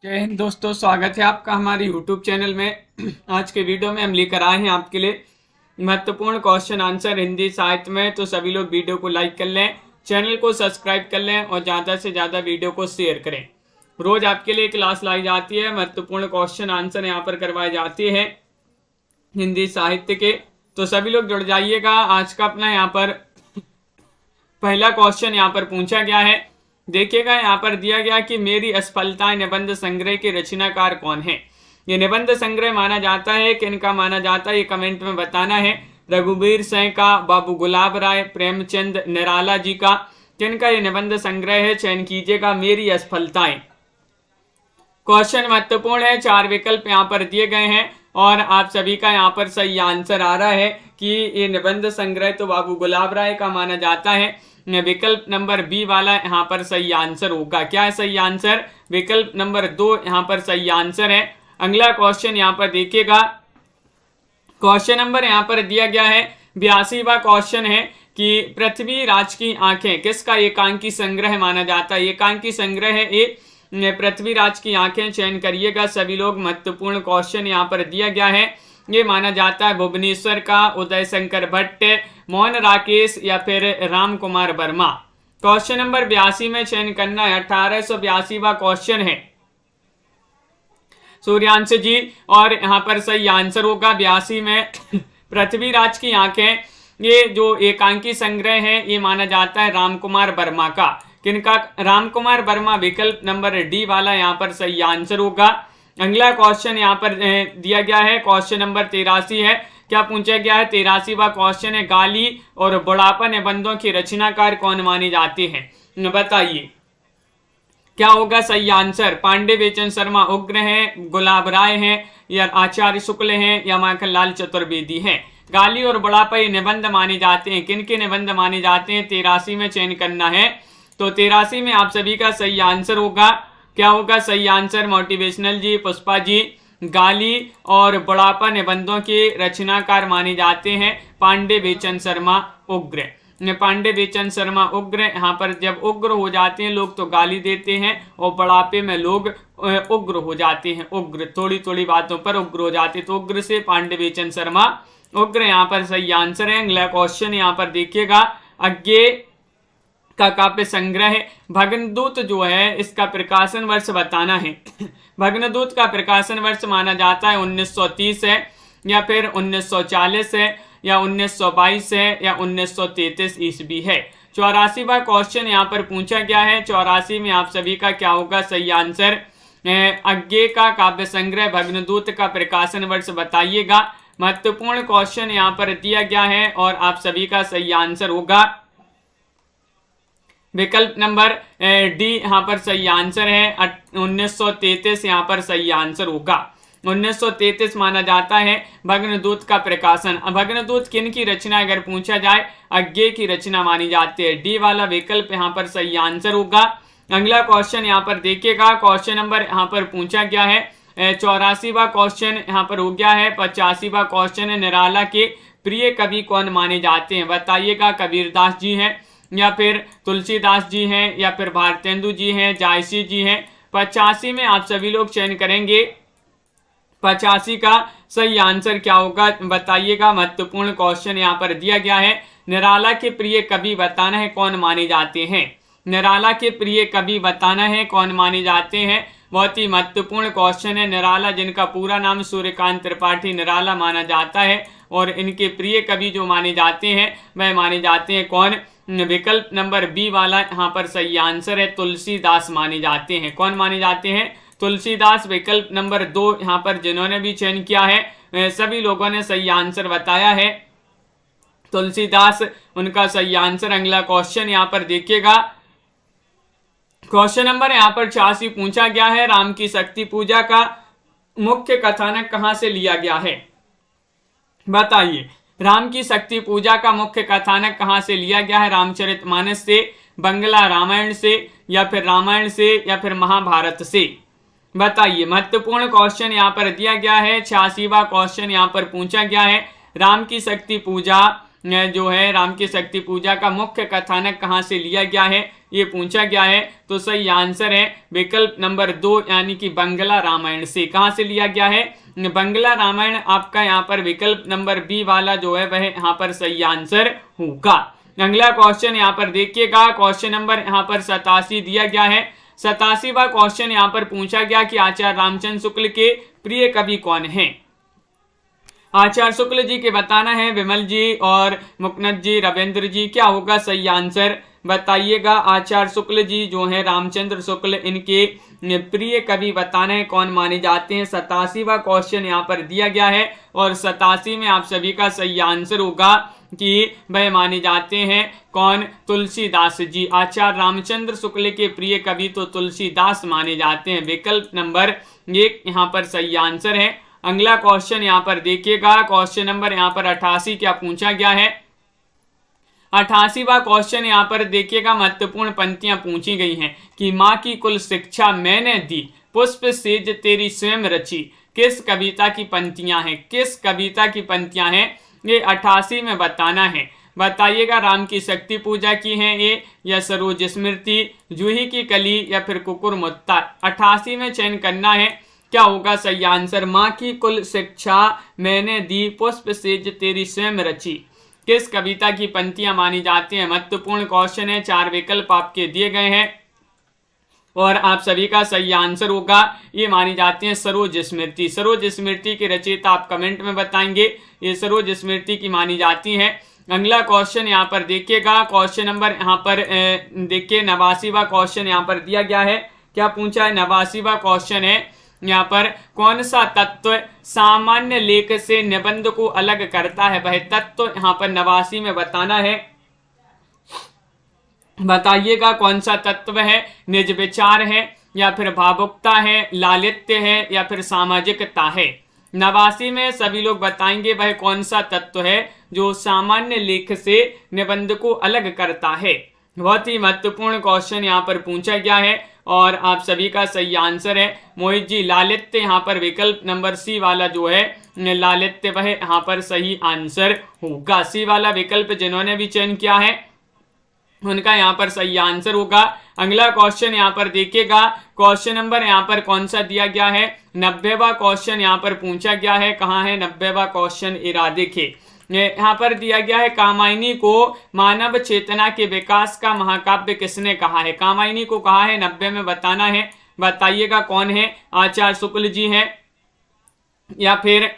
जय हिंद दोस्तों, स्वागत है आपका हमारे YouTube चैनल में। आज के वीडियो में हम लेकर आए हैं आपके लिए महत्वपूर्ण क्वेश्चन आंसर हिंदी साहित्य में। तो सभी लोग वीडियो को लाइक कर लें, चैनल को सब्सक्राइब कर लें और ज़्यादा से ज़्यादा वीडियो को शेयर करें। रोज आपके लिए क्लास लाई जाती है, महत्वपूर्ण क्वेश्चन आंसर यहाँ पर करवाए जाते हैं हिंदी साहित्य के। तो सभी लोग जुड़ जाइएगा। आज का अपना यहाँ पर पहला क्वेश्चन यहाँ पर पूछा गया है। देखिएगा, यहाँ पर दिया गया कि मेरी असफलताएं निबंध संग्रह के रचनाकार कौन है। ये निबंध संग्रह माना जाता है कि इनका माना जाता है, ये कमेंट में बताना है। रघुवीर सिंह का, बाबू गुलाब राय, प्रेमचंद निराला जी का, किनका ये निबंध संग्रह है, चयन कीजिएगा। मेरी असफलताएं। क्वेश्चन महत्वपूर्ण है, 4 विकल्प यहाँ पर दिए गए हैं और आप सभी का यहाँ पर सही आंसर आ रहा है कि ये निबंध संग्रह तो बाबू गुलाब राय का माना जाता है। विकल्प नंबर बी वाला यहाँ पर सही आंसर होगा। क्या है सही आंसर? विकल्प नंबर 2 यहाँ पर सही आंसर है। अगला क्वेश्चन यहाँ पर देखिएगा, क्वेश्चन नंबर यहाँ पर दिया गया है 82वां क्वेश्चन है कि पृथ्वी राज की आंखें किसका एकांकी संग्रह माना जाता है। एकांकी संग्रह है ये पृथ्वी राज की आंखें, चयन करिएगा सभी लोग। महत्वपूर्ण क्वेश्चन यहाँ पर दिया गया है, ये माना जाता है भुवनेश्वर का, उदय शंकर भट्ट, मोहन राकेश या फिर राम कुमार वर्मा। क्वेश्चन नंबर 82 में चयन करना है। 1882वां क्वेश्चन है सूर्यांश जी, और यहाँ पर सही आंसर होगा 82 में पृथ्वीराज की आंखें, ये जो एकांकी संग्रह है ये माना जाता है राम कुमार वर्मा का। किनका? राम कुमार वर्मा। विकल्प नंबर डी वाला यहाँ पर सही आंसर होगा। अगला क्वेश्चन यहाँ पर दिया गया है, क्वेश्चन नंबर 83 है। क्या पूछा गया है? 83वां क्वेश्चन है, गाली और बुढ़ापा निबंधों के रचनाकार कौन माने जाते हैं, बताइए क्या होगा सही आंसर। पांडे बेचन शर्मा उग्र हैं, गुलाब राय हैं, या आचार्य शुक्ल हैं, या माखनलाल चतुर्वेदी हैं। गाली और बुढ़ापा ये निबंध माने जाते हैं। किनके निबंध माने जाते हैं? 83 में चयन करना है। तो 83 में आप सभी का सही आंसर होगा। क्या होगा सही आंसर? मोटिवेशनल जी, पुष्पा जी, गाली और बुढ़ापा निबंधों के रचनाकार माने जाते हैं पांडे बेचन शर्मा उग्र। पांडे बेचन शर्मा उग्र, यहाँ पर जब उग्र हो जाते हैं लोग तो गाली देते हैं, और बुढ़ापे में लोग उग्र हो जाते हैं। उग्र थोड़ी थोड़ी बातों पर उग्र हो जाते हैं, तो उग्र से पांडे बेचन शर्मा उग्र यहाँ पर सही आंसर है। अगला क्वेश्चन यहाँ पर देखिएगा, अज्ञे का काव्य संग्रह भग्नदूत जो है, इसका प्रकाशन वर्ष बताना है। भग्नदूत का प्रकाशन वर्ष माना जाता है 1930 है, या फिर 1940 है, या 1922 है, या 1933 ईस्वी है। 84वां क्वेश्चन यहाँ पर पूछा गया है। 84 में आप सभी का क्या होगा सही आंसर? अज्ञे का काव्य संग्रह भग्नदूत का प्रकाशन वर्ष बताइएगा। महत्वपूर्ण क्वेश्चन यहाँ पर दिया गया है और आप सभी का सही आंसर होगा विकल्प नंबर डी यहाँ पर सही आंसर है। 1933 यहाँ पर सही आंसर होगा। 1933 माना जाता है भग्नदूत का प्रकाशन। भग्नदूत किन की रचना अगर पूछा जाए, अज्ञे की रचना मानी जाती है। डी वाला विकल्प यहाँ पर सही आंसर होगा। अगला क्वेश्चन यहाँ पर देखिएगा, क्वेश्चन नंबर यहाँ पर पूछा गया है 84वां क्वेश्चन यहाँ पर हो गया है। 85वां क्वेश्चन है, निराला के प्रिय कवि कौन माने जाते हैं, बताइएगा। कबीरदास जी हैं, या फिर तुलसीदास जी हैं, या फिर भारतेंदु जी हैं, जायसी जी हैं। 85 में आप सभी लोग चयन करेंगे। 85 का सही आंसर क्या होगा बताइएगा। महत्वपूर्ण क्वेश्चन यहाँ पर दिया गया है, निराला के प्रिय कवि बताना है कौन माने जाते हैं। निराला के प्रिय कवि बताना है कौन माने जाते हैं। बहुत ही महत्वपूर्ण क्वेश्चन है। निराला, जिनका पूरा नाम सूर्यकांत त्रिपाठी निराला माना जाता है, और इनके प्रिय कवि जो माने जाते हैं वह माने जाते हैं कौन? विकल्प नंबर बी वाला यहाँ पर सही आंसर है, तुलसीदास माने जाते हैं। कौन माने जाते हैं? तुलसीदास। विकल्प नंबर 2 यहाँ पर जिन्होंने भी चयन किया है सभी लोगों ने सही आंसर बताया है, तुलसीदास उनका सही आंसर। अगला क्वेश्चन यहाँ पर देखिएगा, क्वेश्चन नंबर यहाँ पर 86 पूछा गया है, राम की शक्ति पूजा का मुख्य कथानक कहाँ से लिया गया है, बताइए। राम की शक्ति पूजा का मुख्य कथानक कहाँ से लिया गया है? रामचरितमानस से, बंगला रामायण से, या फिर रामायण से, या फिर महाभारत से, बताइए। महत्वपूर्ण क्वेश्चन यहाँ पर दिया गया है। 86वां क्वेश्चन यहाँ पर पूछा गया है, राम की शक्ति पूजा जो है राम की शक्ति पूजा का मुख्य कथानक कहाँ से लिया गया है, ये पूछा गया है। तो सही आंसर है विकल्प नंबर 2 यानी कि बंगला रामायण से। कहाँ से लिया गया है? बंगला रामायण आपका यहाँ पर विकल्प नंबर बी वाला जो है वह यहाँ पर सही आंसर होगा। अगला क्वेश्चन यहाँ पर देखिएगा, क्वेश्चन नंबर यहाँ पर 87 दिया गया है। 87वां क्वेश्चन यहाँ पर पूछा गया कि आचार्य रामचंद्र शुक्ल के प्रिय कवि कौन है? आचार्य शुक्ल जी के बताना है, विमल जी और मुकनद जी, रविंद्र जी, क्या होगा सही आंसर बताइएगा। आचार्य शुक्ल जी जो है रामचंद्र शुक्ल, इनके प्रिय कवि बताना है कौन माने जाते हैं। 87वां क्वेश्चन यहाँ पर दिया गया है और 87 में आप सभी का सही आंसर होगा कि वह माने जाते हैं कौन? तुलसीदास जी। आचार्य रामचंद्र शुक्ल के प्रिय कवि तो तुलसीदास माने जाते हैं। विकल्प नंबर 1 यहाँ पर सही आंसर है। अगला क्वेश्चन यहाँ पर देखिएगा, क्वेश्चन नंबर यहाँ पर 88 क्या पूछा गया है? 88वां क्वेश्चन यहाँ पर देखिएगा, महत्वपूर्ण पंक्तियां पूछी गई हैं कि माँ की कुल शिक्षा मैंने दी, पुष्प सेज तेरी स्वयं रची। किस कविता की पंक्तियां हैं? किस कविता की पंक्तियां हैं ये 88 में बताना है। बताइएगा, राम की शक्ति पूजा की है ये, या सरोज स्मृति, जूही की कली, या फिर कुकुरमुत्ता। 88 में चयन करना है, क्या होगा सही आंसर? माँ की कुल शिक्षा मैंने दी, पुष्प सेज तेरी स्वयं रची। किस कविता की पंक्तियां मानी जाती हैं? महत्वपूर्ण क्वेश्चन है, 4 विकल्प आपके दिए गए हैं और आप सभी का सही आंसर होगा ये मानी जाती है सरोज स्मृति। सरोज स्मृति के रचयिता आप कमेंट में बताएंगे, ये सरोज स्मृति की मानी जाती है। अगला क्वेश्चन यहाँ पर देखिएगा, क्वेश्चन नंबर यहाँ पर देखिए 89वां क्वेश्चन यहाँ पर दिया गया है। क्या पूछा है? 89वां क्वेश्चन है यहाँ पर, कौन सा तत्व सामान्य लेख से निबंध को अलग करता है? वह तत्व यहाँ पर 89 में बताना है। बताइएगा कौन सा तत्व है? निज विचार है, या फिर भावुकता है, लालित्य है, या फिर सामाजिकता है। 89 में सभी लोग बताएंगे वह कौन सा तत्व है जो सामान्य लेख से निबंध को अलग करता है। बहुत ही महत्वपूर्ण क्वेश्चन यहाँ पर पूछा गया है और आप सभी का सही आंसर है मोहित जी, लालित्य। यहाँ पर विकल्प नंबर सी वाला जो है लालित्य वह यहाँ पर सही आंसर होगा। सी वाला विकल्प जिन्होंने भी चयन किया है उनका यहाँ पर सही आंसर होगा। अगला क्वेश्चन यहाँ पर देखिएगा, क्वेश्चन नंबर यहाँ पर कौन सा दिया गया है? 90वां क्वेश्चन यहाँ पर पूछा गया है। कहाँ है 90वां क्वेश्चन? इरा देखिए यहाँ पर दिया गया है, कामायनी को मानव चेतना के विकास का महाकाव्य किसने कहा है? कामायनी को कहा है 90 में बताना है। बताइएगा कौन है? आचार्य शुक्ल जी हैं, या फिर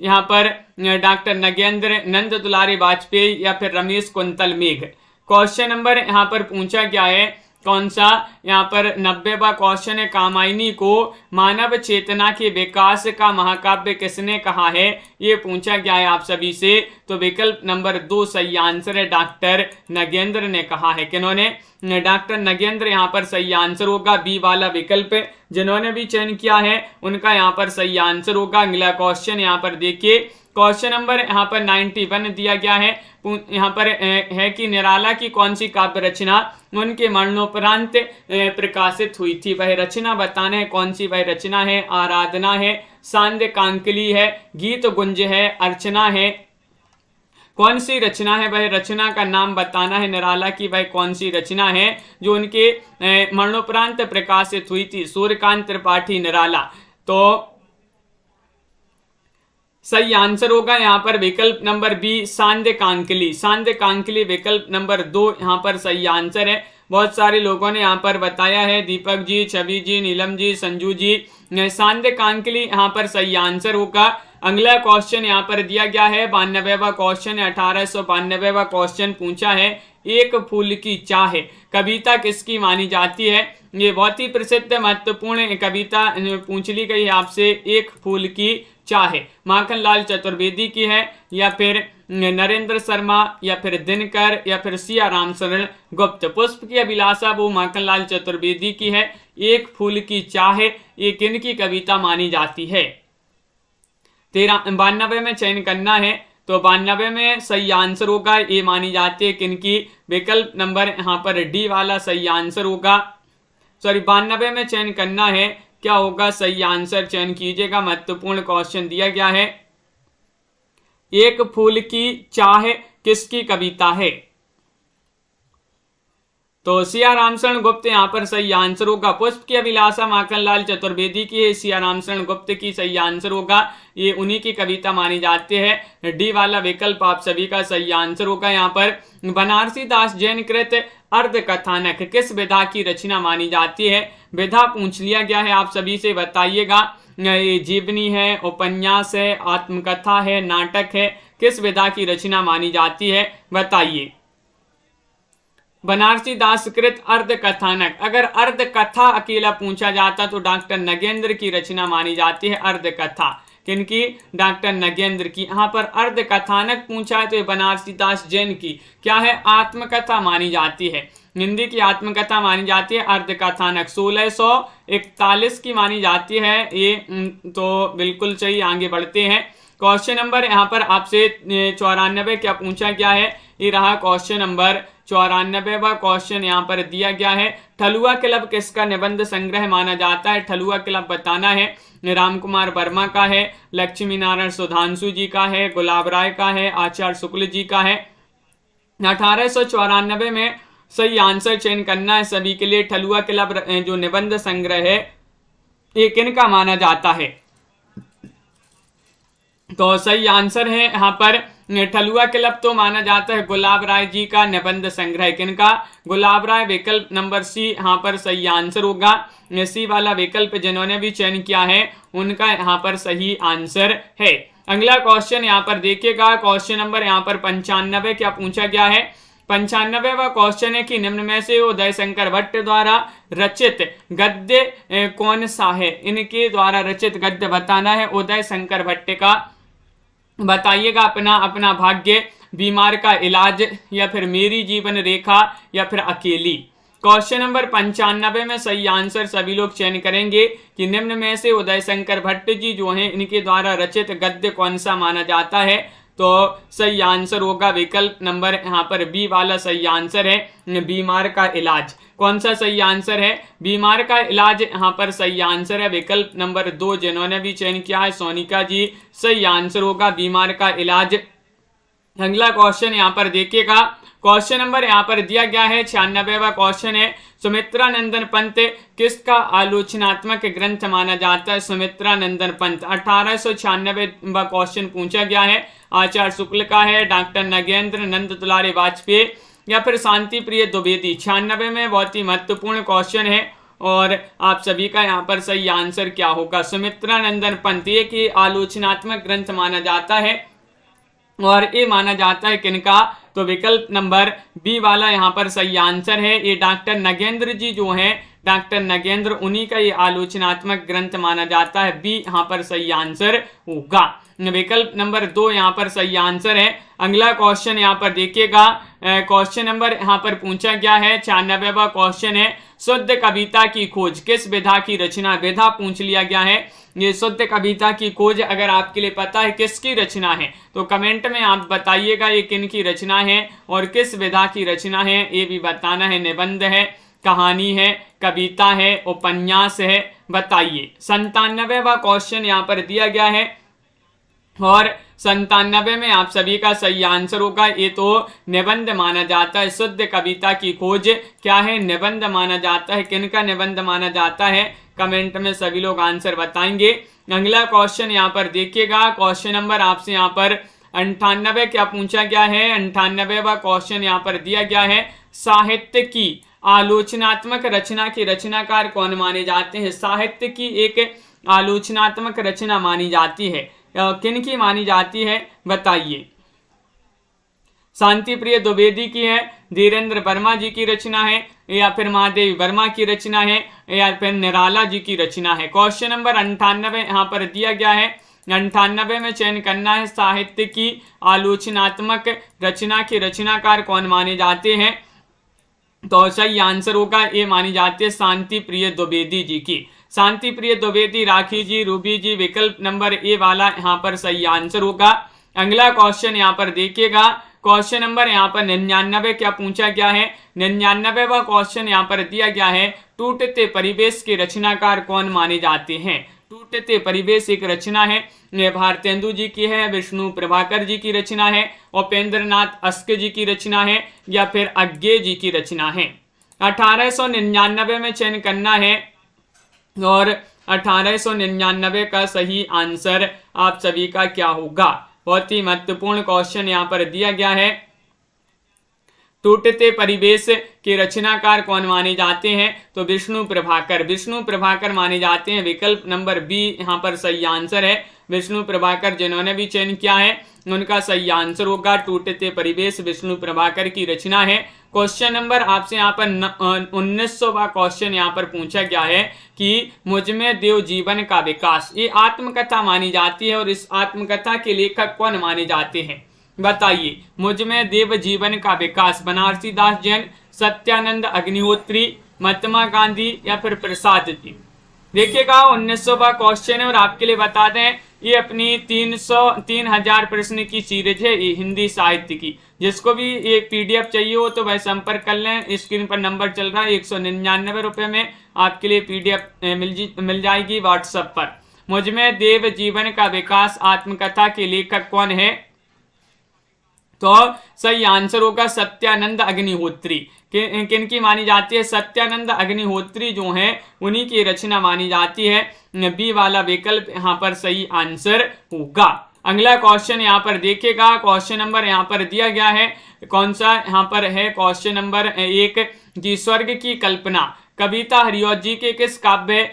यहाँ पर डॉक्टर नगेंद्र नंद दुलारी वाजपेयी, या फिर रमेश कुंतल मेघ। क्वेश्चन नंबर यहाँ पर पूछा गया है कौन सा? यहाँ पर 90वां क्वेश्चन है, कामायनी को मानव चेतना के विकास का महाकाव्य किसने कहा है? ये पूछा गया है आप सभी से। तो विकल्प नंबर 2 सही आंसर है, डॉक्टर नगेंद्र ने कहा है। किन्होंने? डॉक्टर नगेंद्र यहाँ पर सही आंसर होगा। बी वाला विकल्प जिन्होंने भी चयन किया है उनका यहाँ पर सही आंसर होगा। अगला क्वेश्चन यहाँ पर देखिए, क्वेश्चन नंबर यहाँ पर 91 दिया गया है। यहाँ पर है कि निराला की कौन सी काव्य रचना उनके मरणोपरांत प्रकाशित हुई थी? वह रचना बताना है कौन सी वह रचना है। आराधना है, सांध्य कांकली है, गीत गुंज है, अर्चना है। कौन सी रचना है? वह रचना का नाम बताना है निराला की वह कौन सी रचना है जो उनके मरणोपरांत प्रकाशित हुई थी। सूर्यकांत त्रिपाठी निराला। तो सही आंसर होगा यहाँ पर विकल्प नंबर बी, सांध्य कांकली। सांध्य कांकली विकल्प नंबर 2 यहाँ पर सही आंसर है। बहुत सारे लोगों ने यहाँ पर बताया है, दीपक जी, छवि जी, नीलम जी, संजू जी। सांध्य कांकली यहाँ पर सही आंसर होगा। अगला क्वेश्चन यहाँ पर दिया गया है 92वां क्वेश्चन है। 1892वां क्वेश्चन पूछा है, एक फूल की चाह कविता किसकी मानी जाती है? ये बहुत ही प्रसिद्ध महत्वपूर्ण कविता पूछ ली गई है आपसे। एक फूल की चाह माखनलाल चतुर्वेदी की है, या फिर नरेंद्र शर्मा, या फिर दिनकर, या फिर सिया राम शरण गुप्त। पुष्प की अभिलाषा वो माखनलाल चतुर्वेदी की है। एक फूल की चाह ये किन की कविता मानी जाती है? 92 में चयन करना है। तो 92 में सही आंसर होगा ये मानी जाती है किनकी? विकल्प नंबर यहाँ पर डी वाला सही आंसर होगा। सॉरी 92 में चयन करना है, क्या होगा सही आंसर? चयन कीजिएगा, महत्वपूर्ण क्वेश्चन दिया गया है। एक फूल की चाह किसकी कविता है? तो सियाराम शरण गुप्त यहाँ पर सही आंसर होगा। पुष्प की अभिलाषा माखनलाल चतुर्वेदी की है, सियाराम शरण गुप्त की सही आंसर होगा, ये उन्हीं की कविता मानी जाती है। डी वाला विकल्प आप सभी का सही आंसर होगा। यहाँ पर बनारसी दास जैन कृत अर्ध कथानक किस विधा की रचना मानी जाती है? विधा पूछ लिया गया है, आप सभी से बताइएगा। ये जीवनी है, उपन्यास है, आत्मकथा है, नाटक है, किस विधा की रचना मानी जाती है बताइए। बनारसी दास कृत अर्ध कथानक, अगर अर्ध कथा अकेला पूछा जाता तो डॉक्टर नगेंद्र की रचना मानी जाती है। अर्ध कथा किनकी? डॉक्टर नगेंद्र की। यहाँ पर अर्ध कथानक पूछा है तो बनारसी दास जैन की क्या है? आत्मकथा मानी जाती है, हिंदी की आत्मकथा मानी जाती है। अर्ध कथानक 1641 की मानी जाती है ये, तो बिल्कुल सही। आगे बढ़ते हैं। क्वेश्चन नंबर यहाँ पर आपसे 94 क्या पूछा गया है? ये रहा क्वेश्चन नंबर 94वां क्वेश्चन यहाँ पर दिया गया है। ठलुआ क्लब किसका निबंध संग्रह माना जाता है? ठलुआ क्लब बताना है। राम कुमार वर्मा का है, लक्ष्मी नारायण सुधांशु जी का है, गुलाब राय का है, आचार्य शुक्ल जी का है। 1894 में सही आंसर चयन करना है सभी के लिए। ठलुआ क्लब जो निबंध संग्रह है ये किनका माना जाता है? तो सही आंसर है यहाँ पर ठलुआ क्लब तो माना जाता है गुलाब राय जी का निबंध संग्रह। किनका? गुलाब राय। विकल्प नंबर सी यहाँ पर सही आंसर होगा। सी वाला विकल्प जिन्होंने भी चयन किया है उनका यहाँ पर सही आंसर है। अगला क्वेश्चन यहाँ पर देखिएगा। क्वेश्चन नंबर यहाँ पर 95 क्या पूछा गया है? 95वां क्वेश्चन है कि निम्न में से उदय शंकर भट्ट द्वारा रचित गद्य कौन सा है? इनके द्वारा रचित गद्य बताना है उदय शंकर भट्ट का। बताइएगा अपना अपना भाग्य, बीमार का इलाज, या फिर मेरी जीवन रेखा, या फिर अकेली। क्वेश्चन नंबर 95 में सही आंसर सभी लोग चयन करेंगे कि निम्न में से उदय शंकर भट्ट जी जो हैं इनके द्वारा रचित गद्य कौन सा माना जाता है? तो सही आंसर होगा विकल्प नंबर यहाँ पर बी वाला सही आंसर है, बीमार का इलाज। कौन सा सही आंसर है? बीमार का इलाज यहाँ पर सही आंसर है। विकल्प नंबर 2 जिन्होंने भी चयन किया है सोनिका जी, सही आंसर होगा बीमार का इलाज। अगला क्वेश्चन यहाँ पर देखिएगा। क्वेश्चन नंबर यहाँ पर दिया गया है 96वां क्वेश्चन है। सुमित्रा नंदन पंत किसका आलोचनात्मक ग्रंथ माना जाता है? सुमित्रा नंदन पंत 1896वां क्वेश्चन पूछा गया है। आचार्य शुक्ल का है, डॉक्टर नगेंद्र, नंद दुलारे वाजपेयी, या फिर शांति प्रिय द्विवेदी। 96 में बहुत ही महत्वपूर्ण क्वेश्चन है और आप सभी का यहाँ पर सही आंसर क्या होगा? सुमित्रा नंदन पंत ये की आलोचनात्मक ग्रंथ माना जाता है और ये माना जाता है किनका? तो विकल्प नंबर बी वाला यहाँ पर सही आंसर है। ये डॉक्टर नगेंद्र जी जो हैं, डॉक्टर नगेंद्र, उन्हीं का ये आलोचनात्मक ग्रंथ माना जाता है। बी यहाँ पर सही आंसर होगा। विकल्प नंबर 2 यहाँ पर सही आंसर है। अगला क्वेश्चन यहाँ पर देखिएगा। क्वेश्चन नंबर यहाँ पर पूछा गया है 96वां क्वेश्चन है। शुद्ध कविता की खोज किस विधा की रचना? विधा पूछ लिया गया है। ये शुद्ध कविता की खोज अगर आपके लिए पता है किसकी रचना है तो कमेंट में आप बताइएगा ये किन की रचना है और किस विधा की रचना है, ये भी बताना है। निबंध है, कहानी है, कविता है, उपन्यास है, बताइए। 97वां क्वेश्चन यहाँ पर दिया गया है और 97 में आप सभी का सही आंसर होगा। ये तो निबंध माना जाता है। शुद्ध कविता की खोज क्या है? निबंध माना जाता है। किनका निबंध माना जाता है? कमेंट में सभी लोग आंसर बताएंगे। अगला क्वेश्चन यहाँ पर देखिएगा। क्वेश्चन नंबर आपसे यहाँ पर 98 क्या पूछा गया है? 98वां क्वेश्चन यहाँ पर दिया गया है। साहित्य की आलोचनात्मक रचना के रचनाकार कौन माने जाते हैं? साहित्य की एक आलोचनात्मक रचना मानी जाती है, किन की मानी जाती है बताइए। शांति प्रिय द्विवेदी की है, धीरेन्द्र वर्मा जी की रचना है, या फिर महादेवी वर्मा की रचना है, या फिर निराला जी की रचना है। क्वेश्चन नंबर 98 यहाँ पर दिया गया है। 98 में चयन करना है साहित्य की आलोचनात्मक रचना के रचनाकार कौन माने जाते हैं। तो सही आंसर होगा ये मानी जाती है शांति प्रिय द्विवेदी जी की। शांति प्रिय द्विवेदी, राखी जी, रूबी जी, विकल्प नंबर ए वाला यहाँ पर सही आंसर होगा। अगला क्वेश्चन यहाँ पर देखिएगा। क्वेश्चन नंबर यहाँ पर 99 क्या पूछा गया है? 99वां क्वेश्चन यहाँ पर दिया गया है। टूटते परिवेश के रचनाकार कौन माने जाते हैं? टूटते परिवेश एक रचना है, ये भारतेंदु जी की है, विष्णु प्रभाकर जी की रचना है, उपेंद्र नाथ अस्क जी की रचना है, या फिर अज्ञे जी की रचना है। 1899 में चयन करना है और 1899 का सही आंसर आप सभी का क्या होगा। बहुत ही महत्वपूर्ण क्वेश्चन यहाँ पर दिया गया है। टूटते परिवेश के रचनाकार कौन माने जाते हैं, तो विष्णु प्रभाकर माने जाते हैं। विकल्प नंबर बी यहाँ पर सही आंसर है। विष्णु प्रभाकर जिन्होंने भी चयन किया है उनका सही आंसर होगा टूटते परिवेश, विष्णु प्रभाकर की रचना है। क्वेश्चन नंबर आपसे यहाँ पर 19वां क्वेश्चन यहाँ पर पूछा गया है कि मुझमें देव जीवन का विकास, ये आत्मकथा मानी जाती है और इस आत्मकथा के लेखक कौन माने जाते हैं, बताइए। मुझमें देव जीवन का विकास, बनारसी दास जैन, सत्यानंद अग्निहोत्री, महात्मा गांधी, या फिर प्रसाद जी। देखिएगा 19वां क्वेश्चन है और आपके लिए बता दें ये अपनी 3000 प्रश्न की सीरीज है, ये हिंदी साहित्य की। जिसको भी ये पीडीएफ चाहिए हो तो वह संपर्क कर लें। स्क्रीन पर नंबर चल रहा है, 199 रुपये में आपके लिए पीडीएफ मिल जाएगी व्हाट्सएप पर। मुझमें देव जीवन का विकास आत्मकथा के लेखक कौन है, तो सही आंसर होगा सत्यानंद अग्निहोत्री। किन की मानी जाती है, सत्यानंद अग्निहोत्री जो हैं उन्हीं की रचना मानी जाती है। बी वाला विकल्प यहाँ पर सही आंसर होगा। अगला क्वेश्चन यहाँ पर देखिएगा, क्वेश्चन नंबर यहाँ पर दिया गया है, कौन सा यहाँ पर है, क्वेश्चन नंबर 1 जी स्वर्ग की कल्पना कविता हरिऔध जी के किस काव्य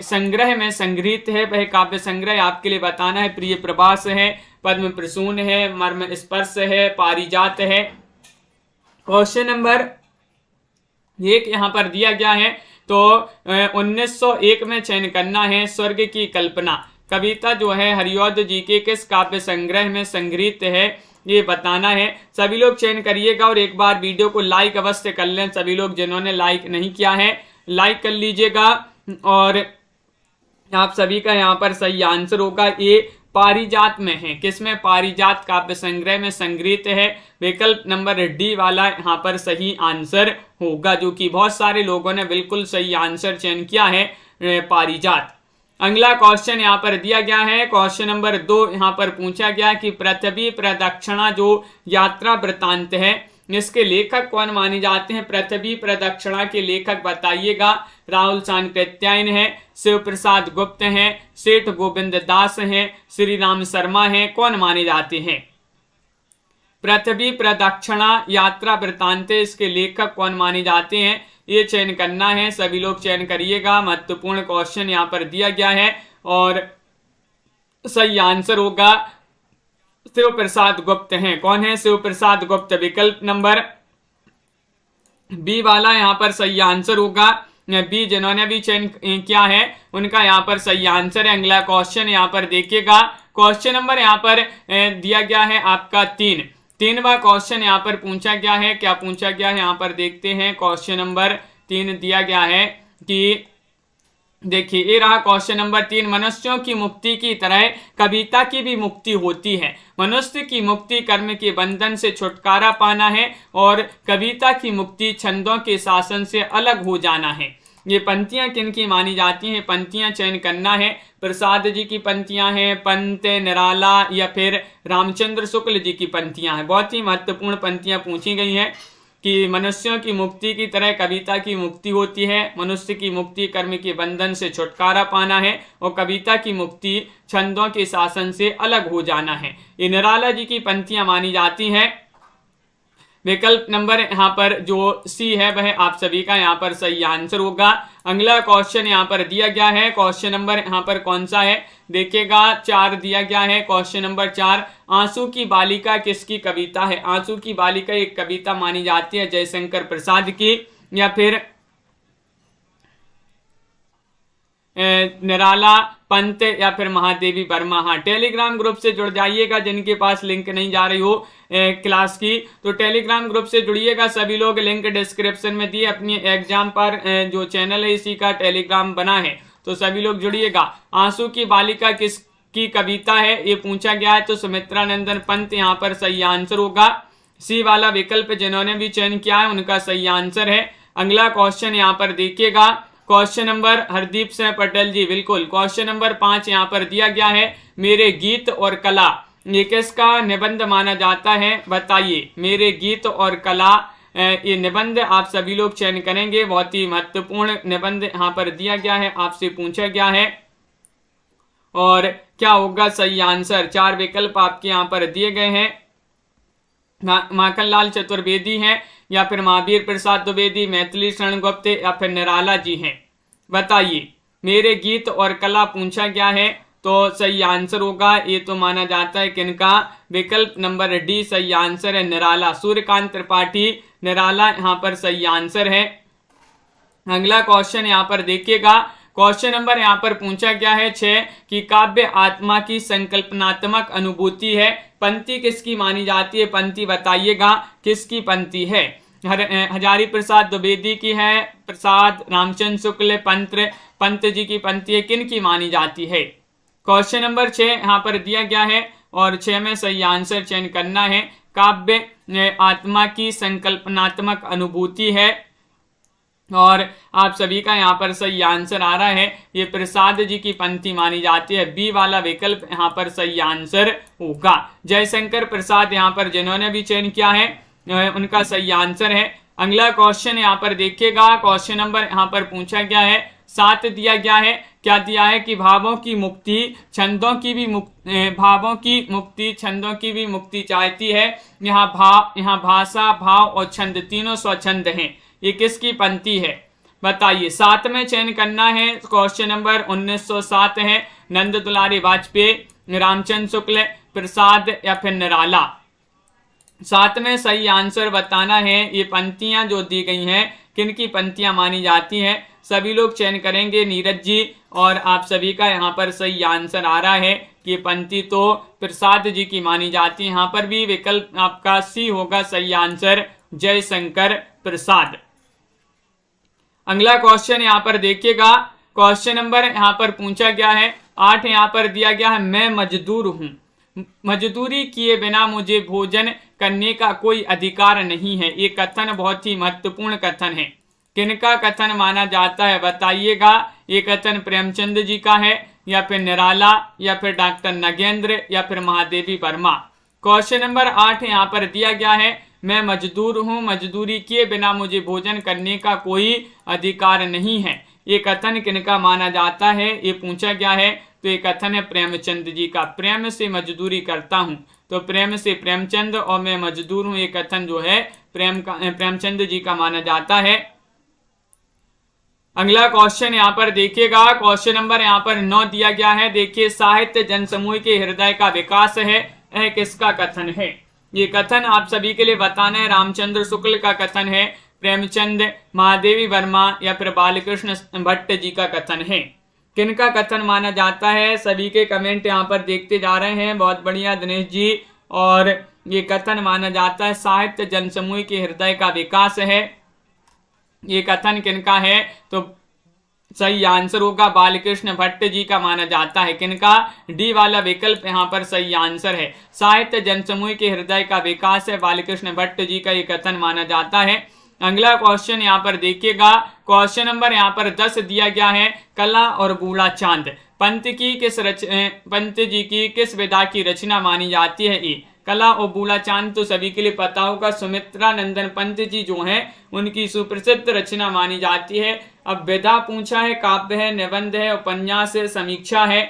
संग्रह में संग्रहित है। वह काव्य संग्रह आपके लिए बताना है। प्रिय प्रवास है, पद्म प्रसून है, मर्म स्पर्श है, पारिजात है। क्वेश्चन नंबर 1 यहाँ पर दिया गया है, तो 1901 में चयन करना है। स्वर्ग की कल्पना कविता जो है हरिऔध जी के किस काव्य संग्रह में संग्रहित है, ये बताना है। सभी लोग चयन करिएगा और एक बार वीडियो को लाइक अवश्य कर लें। सभी लोग जिन्होंने लाइक नहीं किया है लाइक कर लीजिएगा। और आप सभी का यहाँ पर सही आंसर होगा ये पारिजात में है। किसमें, पारिजात काव्य संग्रह में संग्रहित है। विकल्प नंबर डी वाला यहाँ पर सही आंसर होगा, जो कि बहुत सारे लोगों ने बिल्कुल सही आंसर चयन किया है, पारिजात। अगला क्वेश्चन यहाँ पर दिया गया है, क्वेश्चन नंबर 2 यहाँ पर पूछा गया कि पृथ्वी प्रदक्षिणा जो यात्रा वृत्तांत है इसके लेखक कौन माने जाते हैं। पृथ्वी प्रदक्षिणा के लेखक बताइएगा। राहुल सांकृत्यायन है, शिव प्रसाद गुप्त हैं, सेठ गोविंद दास हैं, श्री राम शर्मा हैं, कौन माने जाते हैं। पृथ्वी प्रदक्षिणा यात्रा वृत्तांत इसके लेखक कौन माने जाते हैं, ये चयन करना है। सभी लोग चयन करिएगा। महत्वपूर्ण क्वेश्चन यहाँ पर दिया गया है और सही आंसर होगा शिव प्रसाद गुप्त हैं। कौन है, शिव प्रसाद गुप्त। विकल्प नंबर बी वाला यहाँ पर सही आंसर होगा। बी जिन्होंने भी चयन किया है उनका यहाँ पर सही आंसर है। अगला क्वेश्चन यहाँ पर देखिएगा, क्वेश्चन नंबर यहाँ पर दिया गया है आपका 3वां क्वेश्चन यहाँ पर पूछा गया है। क्या पूछा गया है यहाँ पर देखते हैं। क्वेश्चन नंबर 3 दिया गया है कि देखिए ये रहा क्वेश्चन नंबर 3। मनुष्यों की मुक्ति की तरह कविता की भी मुक्ति होती है। मनुष्य की मुक्ति कर्म के बंधन से छुटकारा पाना है और कविता की मुक्ति छंदों के शासन से अलग हो जाना है। ये पंक्तियां किन की मानी जाती हैं, पंक्तियां चयन करना है। प्रसाद जी की पंक्तियां हैं, पंत निराला, या फिर रामचंद्र शुक्ल जी की पंक्तियां हैं। बहुत ही महत्वपूर्ण पंक्तियां पूछी गई हैं कि मनुष्यों की मुक्ति की तरह कविता की मुक्ति होती है। मनुष्य की मुक्ति कर्म के बंधन से छुटकारा पाना है और कविता की मुक्ति छंदों के शासन से अलग हो जाना है। ये निराला जी की पंक्तियां मानी जाती हैं। विकल्प नंबर यहाँ पर जो सी है वह आप सभी का यहाँ पर सही आंसर होगा। अगला क्वेश्चन यहाँ पर दिया गया है, क्वेश्चन नंबर यहाँ पर कौन सा है देखिएगा, 4 दिया गया है। क्वेश्चन नंबर 4, आंसू की बालिका किसकी कविता है। आंसू की बालिका एक कविता मानी जाती है जयशंकर प्रसाद की, या फिर निराला, पंत, या फिर महादेवी वर्मा। हाँ, टेलीग्राम ग्रुप से जुड़ जाइएगा। जिनके पास लिंक नहीं जा रही हो क्लास की तो टेलीग्राम ग्रुप से जुड़िएगा। सभी लोग लिंक डिस्क्रिप्शन में दिए। अपनी एग्जाम पर जो चैनल है इसी का टेलीग्राम बना है तो सभी लोग जुड़िएगा। आंसू की बालिका किसकी कविता है ये पूछा गया है, तो सुमित्रा नंदन पंत यहाँ पर सही आंसर होगा। सी वाला विकल्प जिन्होंने भी चयन किया है उनका सही आंसर है। अगला क्वेश्चन यहाँ पर देखिएगा, क्वेश्चन नंबर हरदीप सिंह पटेल जी, बिल्कुल। क्वेश्चन नंबर 5 यहाँ पर दिया गया है, मेरे गीत और कला, ये किसका निबंध माना जाता है, बताइए। मेरे गीत और कला, ये निबंध आप सभी लोग चयन करेंगे। बहुत ही महत्वपूर्ण निबंध यहाँ पर दिया गया है, आपसे पूछा गया है। और क्या होगा सही आंसर? 4 विकल्प आपके यहाँ पर दिए गए हैं। माखनलाल चतुर्वेदी हैं, या फिर महावीर प्रसाद द्विवेदी, मैथिली शरण गुप्त, या फिर निराला जी हैं। बताइए, मेरे गीत और कला पूछा गया है, तो सही आंसर होगा, ये तो माना जाता है किनका, विकल्प नंबर डी सही आंसर है, निराला। सूर्यकांत त्रिपाठी, निराला यहाँ पर सही आंसर है। अगला क्वेश्चन यहाँ पर देखिएगा, क्वेश्चन नंबर यहाँ पर पूछा गया है 6 कि काव्य आत्मा की संकल्पनात्मक अनुभूति है, पंक्ति किसकी मानी जाती है, पंक्ति बताइएगा किसकी पंक्ति है। हजारी प्रसाद द्विवेदी की है, प्रसाद रामचंद्र शुक्ल पंत जी की पंक्ति है, किन की मानी जाती है। क्वेश्चन नंबर 6 यहाँ पर दिया गया है, और 6 में सही आंसर चयन करना है। काव्य आत्मा की संकल्पनात्मक अनुभूति है, और आप सभी का यहाँ पर सही आंसर आ रहा है, ये प्रसाद जी की पंक्ति मानी जाती है। बी वाला विकल्प यहाँ पर सही आंसर होगा। जयशंकर प्रसाद यहाँ पर जिन्होंने भी चयन किया है, उनका सही आंसर है। अगला क्वेश्चन यहाँ पर देखिएगा, क्वेश्चन नंबर यहाँ पर पूछा गया है 7 दिया गया है। क्या दिया है कि भावों की मुक्ति छंदों की भी छंदों की भी मुक्ति चाहती है। यहाँ भाषा, भाव और छंद तीनों स्वछंद हैं, ये किसकी पंक्ति है, बताइए। 7 में चयन करना है। क्वेश्चन नंबर 1907 है, नंद दुलारी वाजपेयी, रामचंद्र शुक्ल, प्रसाद, या फिर निराला। 7 में सही आंसर बताना है। ये पंक्तियां जो दी गई हैं, किनकी पंक्तियां मानी जाती हैं, सभी लोग चयन करेंगे। नीरज जी, और आप सभी का यहाँ पर सही आंसर आ रहा है कि ये पंक्ति तो प्रसाद जी की मानी जाती है। यहाँ पर भी विकल्प आपका सी होगा सही आंसर, जयशंकर प्रसाद। अगला क्वेश्चन यहाँ पर देखिएगा, क्वेश्चन नंबर यहाँ पर पूछा गया है 8 यहाँ पर दिया गया है, मैं मजदूर हूँ, मजदूरी किए बिना मुझे भोजन करने का कोई अधिकार नहीं है। ये कथन बहुत ही महत्वपूर्ण कथन है, किनका कथन माना जाता है, बताइएगा। ये कथन प्रेमचंद जी का है, या फिर निराला, या फिर डॉक्टर नगेंद्र, या फिर महादेवी वर्मा। क्वेश्चन नंबर 8 यहाँ पर दिया गया है, मैं मजदूर हूँ, मजदूरी किए बिना मुझे भोजन करने का कोई अधिकार नहीं है। ये कथन किनका माना जाता है, ये पूछा गया है, तो ये कथन है प्रेमचंद जी का। प्रेम से मजदूरी करता हूँ, तो प्रेम से प्रेमचंद, और मैं मजदूर हूँ, ये कथन जो है प्रेमचंद जी का माना जाता है। अगला क्वेश्चन यहाँ पर देखिएगा, क्वेश्चन नंबर यहाँ पर 9 दिया गया है। देखिए, साहित्य जनसमूह के हृदय का विकास है, यह किसका कथन है। ये कथन आप सभी के लिए बताना है। रामचंद्र शुक्ल का कथन है, प्रेमचंद, महादेवी वर्मा, या फिर बालकृष्ण भट्ट जी का कथन है। किनका कथन माना जाता है, सभी के कमेंट यहाँ पर देखते जा रहे हैं, बहुत बढ़िया दिनेश जी। और ये कथन माना जाता है साहित्य जनसमूह के हृदय का विकास है। ये कथन किनका है, तो सही आंसर होगा बालकृष्ण भट्ट जी का माना जाता है। किनका, डी वाला विकल्प यहाँ पर सही आंसर है। साहित्य जनसमूह के हृदय का विकास है, बालकृष्ण भट्ट जी का ये कथन माना जाता है। अगला क्वेश्चन यहाँ पर देखिएगा, क्वेश्चन नंबर यहाँ पर 10 दिया गया है, कला और बूढ़ा चांद पंत जी की किस विधा की रचना मानी जाती है। ये कला और बूढ़ा चांद तो सभी के लिए पता होगा, सुमित्रा नंदन पंत जी जो हैं उनकी सुप्रसिद्ध रचना मानी जाती है। अब विधा पूछा है, काव्य है, निबंध है, उपन्यास है, समीक्षा है,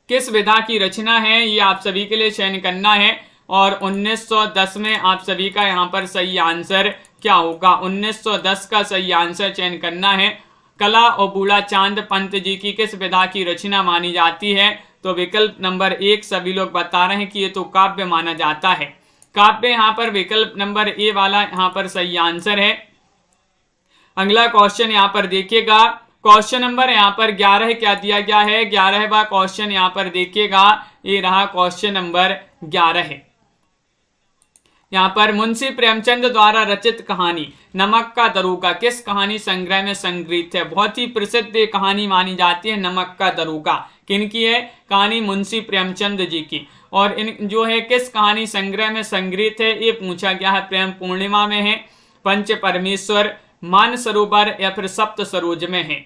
किस विधा की रचना है, ये आप सभी के लिए चयन करना है। और 1910 में आप सभी का यहाँ पर सही आंसर क्या होगा, 1910 का सही आंसर चयन करना है। कला और बूढ़ा चांद पंत जी की किस विधा की रचना मानी जाती है, तो विकल्प नंबर 1 सभी लोग बता रहे हैं कि ये तो काव्य माना जाता है। काव्य यहाँ पर विकल्प नंबर ए वाला यहाँ पर सही आंसर है। अगला क्वेश्चन यहाँ पर देखिएगा, क्वेश्चन नंबर यहाँ पर 11 क्या दिया गया है, 11वां क्वेश्चन यहाँ पर देखिएगा, ये रहा क्वेश्चन नंबर 11 है। यहाँ पर मुंशी प्रेमचंद द्वारा रचित कहानी नमक का दरोगा किस कहानी संग्रह में संग्रहित है। बहुत ही प्रसिद्ध कहानी मानी जाती है नमक का दरोगा। किनकी है, कहानी मुंशी प्रेमचंद जी की। और इन जो है किस कहानी संग्रह में संग्रहित है, ये पूछा गया है। प्रेम पूर्णिमा में है, पंच परमेश्वर, मानसरोवर या फिर सप्त सरोज में है।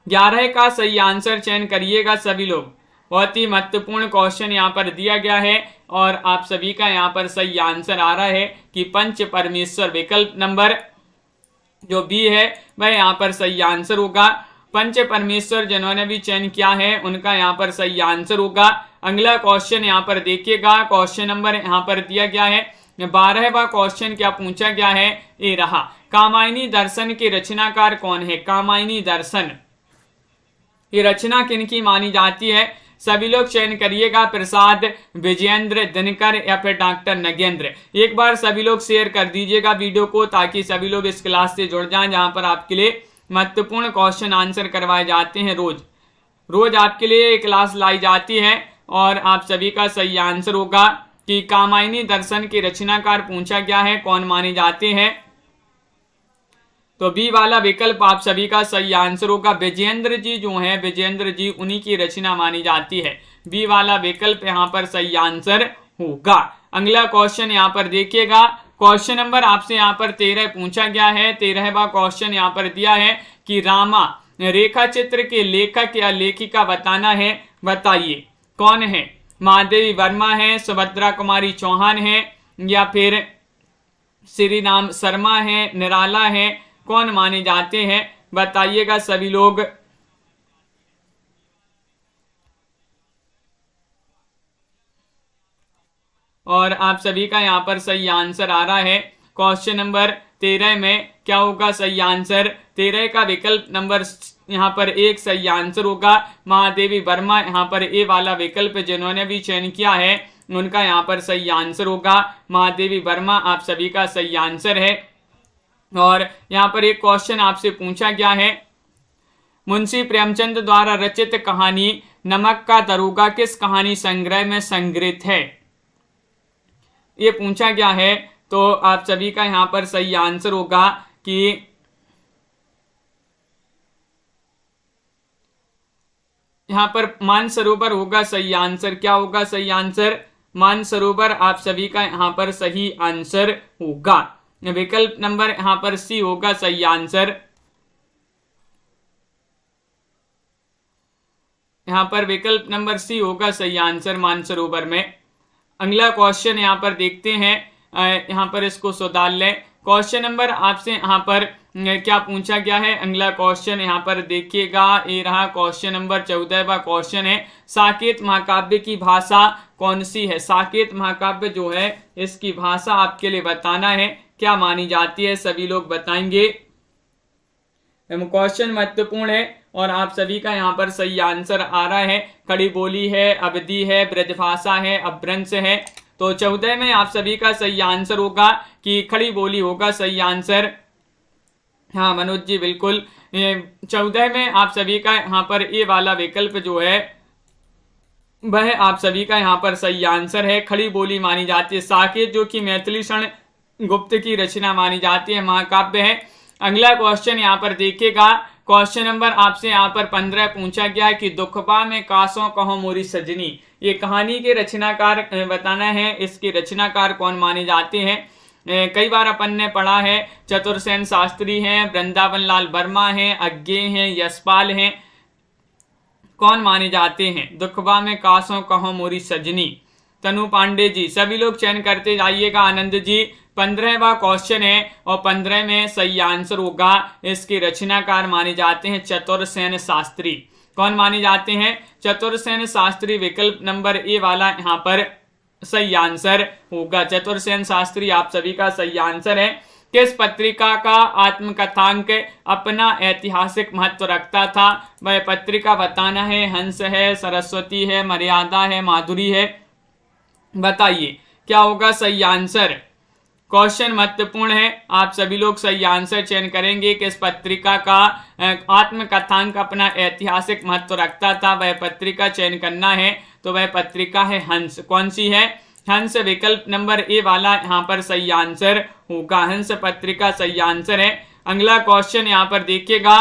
11 का सही आंसर चयन करिएगा सभी लोग। बहुत ही महत्वपूर्ण क्वेश्चन यहाँ पर दिया गया है और आप सभी का यहाँ पर सही आंसर आ रहा है कि पंच परमेश्वर। विकल्प नंबर जो बी है वह यहाँ पर सही आंसर होगा। पंच परमेश्वर जिन्होंने भी चयन किया है उनका यहाँ पर सही आंसर होगा। अगला क्वेश्चन यहाँ पर देखिएगा, क्वेश्चन नंबर यहाँ पर दिया गया है 12वां क्वेश्चन क्या पूछा गया है, ये रहा। कामायनी दर्शन के रचनाकार कौन है? कामायनी दर्शन ये रचना किनकी मानी जाती है? सभी लोग चयन करिएगा। प्रसाद, विजयेंद्र, दिनकर या फिर डॉक्टर नगेंद्र। एक बार सभी लोग शेयर कर दीजिएगा वीडियो को ताकि सभी लोग इस क्लास से जुड़ जाएं जहां पर आपके लिए महत्वपूर्ण क्वेश्चन आंसर करवाए जाते हैं। रोज आपके लिए एक क्लास लाई जाती है और आप सभी का सही आंसर होगा कि कामायनी दर्शन के रचनाकार पूछा गया है, कौन माने जाते हैं? तो बी वाला विकल्प आप सभी का सही आंसर होगा। विजयेंद्र जी जो हैं, विजयेंद्र जी उन्हीं की रचना मानी जाती है। बी वाला विकल्प यहाँ पर सही आंसर होगा। अगला क्वेश्चन यहाँ पर देखिएगा, क्वेश्चन नंबर आपसे यहाँ पर 13 पूछा गया है। 13वां क्वेश्चन यहाँ पर दिया है कि रामा रेखा चित्र के लेखक या लेखिका बताना है, बताइए कौन है? महादेवी वर्मा है, सुभद्रा कुमारी चौहान है या फिर श्री राम शर्मा है, निराला है, कौन माने जाते हैं? बताइएगा सभी लोग। और आप सभी का यहाँ पर सही आंसर आ रहा है। क्वेश्चन नंबर 13 में क्या होगा सही आंसर? 13 का विकल्प नंबर यहाँ पर 1 सही आंसर होगा। महादेवी वर्मा यहाँ पर ए वाला विकल्प जिन्होंने भी चयन किया है उनका यहाँ पर सही आंसर होगा। महादेवी वर्मा आप सभी का सही आंसर है। और यहाँ पर एक क्वेश्चन आपसे पूछा गया है, मुंशी प्रेमचंद द्वारा रचित कहानी नमक का दरोगा किस कहानी संग्रह में संग्रहित है? ये पूछा गया है। तो आप सभी का यहाँ पर सही आंसर होगा कि यहाँ पर मानसरोवर होगा सही आंसर। क्या होगा सही आंसर? मानसरोवर आप सभी का यहाँ पर सही आंसर होगा। विकल्प नंबर यहाँ पर सी होगा सही आंसर। यहाँ पर विकल्प नंबर सी होगा सही आंसर मानसरोवर में। अगला क्वेश्चन यहाँ पर देखते हैं, यहाँ पर इसको सुधार लें। क्वेश्चन नंबर आपसे यहाँ पर क्या पूछा गया है? अगला क्वेश्चन यहाँ पर देखिएगा, ये रहा क्वेश्चन नंबर 14वां क्वेश्चन है, साकेत महाकाव्य की भाषा कौन सी है? साकेत महाकाव्य जो है इसकी भाषा आपके लिए बताना है, क्या मानी जाती है? सभी लोग बताएंगे। क्वेश्चन महत्वपूर्ण है और आप सभी का यहाँ पर सही आंसर आ रहा है। खड़ी बोली है, अवधि है, ब्रजभाषा है, अपभ्रंश है। तो 14 में आप सभी का सही आंसर होगा कि खड़ी बोली होगा सही आंसर। हाँ मनोज जी बिल्कुल, 14 में आप सभी का यहाँ पर ए वाला विकल्प जो है वह आप सभी का यहाँ पर सही आंसर है। खड़ी बोली मानी जाती है। साकेत जो कि मैथिली क्षण गुप्त की रचना मानी जाती है, महाकाव्य है। अगला क्वेश्चन यहाँ पर देखिएगा, क्वेश्चन नंबर आपसे यहाँ पर 15 पूछा गया है कि दुखबा में कासों कहो मोरी सजनी। ये कहानी के रचनाकार बताना है, इसके रचनाकार कौन माने जाते हैं? कई बार अपन ने पढ़ा है, चतुरसेन शास्त्री हैं, वृंदावन लाल वर्मा हैं, अज्ञेय हैं, यशपाल हैं, कौन माने जाते हैं? दुखबा में कासों कहो मोरी सजनी, तनु पांडे जी। सभी लोग चयन करते जाइएगा। आनंद जी 15वां क्वेश्चन है और 15 में सही आंसर होगा, इसके रचनाकार माने जाते हैं चतुरसेन शास्त्री। कौन माने जाते हैं? चतुरसेन शास्त्री। विकल्प नंबर ए वाला यहाँ पर सही आंसर होगा। चतुरसेन शास्त्री आप सभी का सही आंसर है। किस पत्रिका का आत्मकथांक अपना ऐतिहासिक महत्व रखता था? वह पत्रिका बताना है। हंस है, सरस्वती है, मर्यादा है, माधुरी है, बताइए क्या होगा सही आंसर? क्वेश्चन महत्वपूर्ण है, आप सभी लोग सही आंसर चयन करेंगे। किस पत्रिका का आत्मकथांक अपना ऐतिहासिक महत्व रखता था? वह पत्रिका चयन करना है, तो वह पत्रिका है हंस। कौन सी है? हंस। विकल्प नंबर ए वाला यहाँ पर सही आंसर होगा। हंस पत्रिका सही आंसर है। अगला क्वेश्चन यहाँ पर देखिएगा,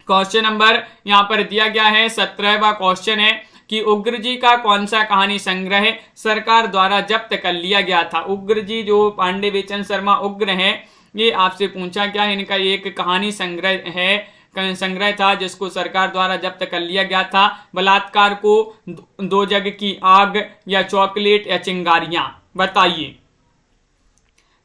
क्वेश्चन नंबर यहाँ पर दिया गया है 17वां क्वेश्चन है कि उग्र जी का कौन सा कहानी संग्रह सरकार द्वारा जब्त कर लिया गया था? उग्र जी जो पांडे बेचन शर्मा उग्र हैं, ये आपसे पूछा गया है। इनका एक कहानी संग्रह था जिसको सरकार द्वारा जब्त कर लिया गया था। बलात्कार को दो जग की आग या चॉकलेट या चिंगारियां, बताइए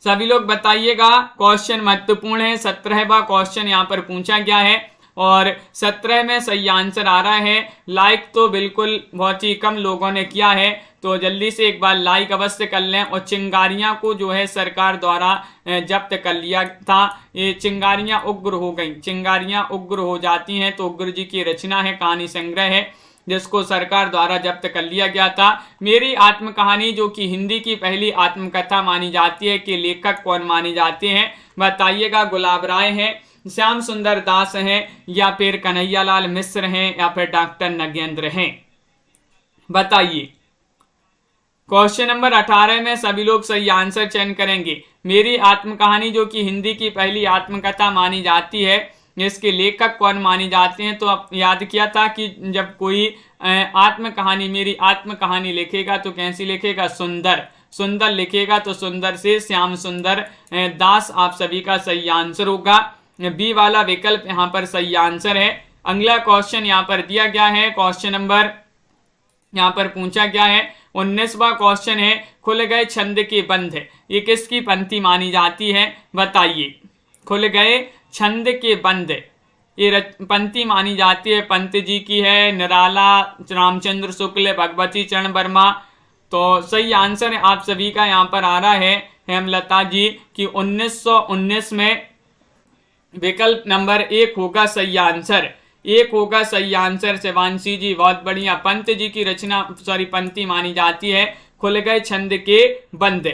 सभी लोग बताइएगा। क्वेश्चन महत्वपूर्ण है। 17वां क्वेश्चन यहाँ पर पूछा गया है और 17 में सही आंसर आ रहा है। लाइक तो बिल्कुल बहुत ही कम लोगों ने किया है, तो जल्दी से एक बार लाइक अवश्य कर लें। और चिंगारियां को जो है सरकार द्वारा जब्त कर लिया था। ये चिंगारियां उग्र हो गई, चिंगारियां उग्र हो जाती हैं, तो उग्र जी की रचना है, कहानी संग्रह है जिसको सरकार द्वारा जब्त कर लिया गया था। मेरी आत्म कहानी जो कि हिंदी की पहली आत्मकथा मानी जाती है, के लेखक कौन माने जाते हैं, बताइएगा। गुलाब राय हैं, श्याम सुंदर दास हैं, या फिर कन्हैयालाल मिश्र हैं, या फिर डॉक्टर नगेंद्र हैं, बताइए। क्वेश्चन नंबर 18 में सभी लोग सही आंसर चयन करेंगे। मेरी आत्मकहानी जो कि हिंदी की पहली आत्मकथा मानी जाती है, इसके लेखक कौन माने जाते हैं, तो आप याद किया था कि जब कोई आत्मकहानी, मेरी आत्मकहानी लिखेगा तो कैसी लिखेगा, सुंदर लिखेगा, तो सुंदर से श्याम सुंदर दास आप सभी का सही आंसर होगा। बी वाला विकल्प यहाँ पर सही आंसर है। अगला क्वेश्चन यहाँ पर दिया गया है। क्वेश्चन नंबर यहाँ पर पूछा गया है 19वां क्वेश्चन है, खुल गए छंद के बंध, ये किसकी पंक्ति मानी जाती है, बताइए। खुल गए छंद के बंध, ये पंक्ति मानी जाती है, पंत जी की है, निराला, रामचंद्र शुक्ल, भगवती चरण वर्मा। तो सही आंसर आप सभी का यहाँ पर आ रहा है हेमलता जी की 1919 में विकल्प नंबर 1 होगा सही आंसर, 1 होगा सही आंसर। शिवांशी जी बहुत बढ़िया। पंत जी की रचना पंक्ति मानी जाती है, खुल गए छंद के बंद।